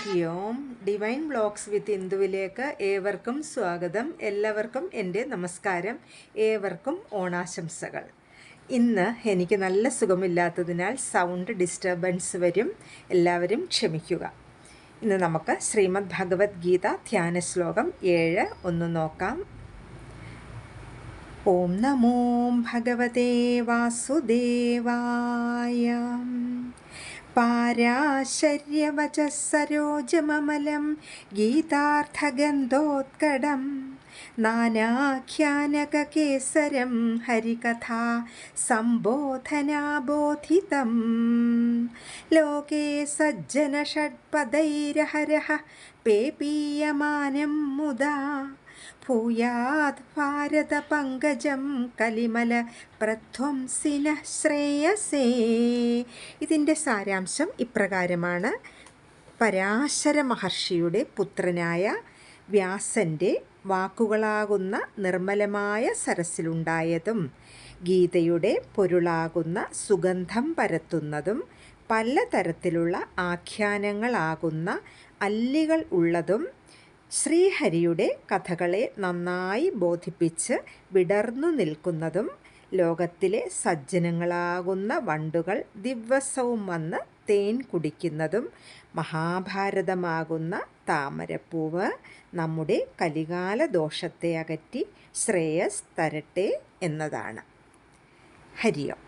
ഹരി ഓം. Divine vlogs വിത്ത് ഇന്ദുവിലേക്ക് ഏവർക്കും സ്വാഗതം. എല്ലാവർക്കും എൻ്റെ നമസ്കാരം. ഏവർക്കും ഓണാശംസകൾ. ഇന്ന് എനിക്ക് നല്ല സുഖമില്ലാത്തതിനാൽ സൗണ്ട് ഡിസ്റ്റർബൻസ് വരും, എല്ലാവരും ക്ഷമിക്കുക. ഇന്ന് നമുക്ക് ശ്രീമദ് ഭഗവത്ഗീത ധ്യാന ശ്ലോകം 7 ഒന്ന് നോക്കാം. ഓം നമോ ഭഗവതേ വാസുദേവായ. പാരാശര്യവചഃ സരോജമമലം ഗീതാർത്ഥഗന്ധോത്കടം നാനാഖ്യാനകകേസരം ഹരികഥാ സംബോധനാബോധിതം. ലോകേ സജ്ജനഷഡ്പദൈരഹരഃ പേപീയമാനം മുദാ ഭൂയാത് ഭാരതപങ്കജം കലിമല പ്രധ്വംസിനഃ ശ്രേയസേ. ഇതിൻ്റെ സാരാംശം ഇപ്രകാരമാണ്. പരാശര മഹർഷിയുടെ പുത്രനായ വ്യാസൻ്റെ വാക്കുകളാകുന്ന നിർമ്മലമായ സരസിലുണ്ടായതും ഗീതയുടെ പൊരുളാകുന്ന സുഗന്ധം പരത്തുന്നതും പലതരത്തിലുള്ള ആഖ്യാനങ്ങളാകുന്ന അല്ലികൾ ഉള്ളതും ശ്രീഹരിയുടെ കഥകളെ നന്നായി ബോധിപ്പിച്ച് വിടർന്നു നിൽക്കുന്നതും ലോകത്തിലെ സജ്ജനങ്ങളാകുന്ന വണ്ടുകൾ ദിവസവും വന്ന് തേൻ കുടിക്കുന്നതും മഹാഭാരതമാകുന്ന താമരപ്പൂവ് നമ്മുടെ കലികാല ദോഷത്തെ അകറ്റി ശ്രേയസ് തരട്ടെ എന്നതാണ്. ഹരി ഓം.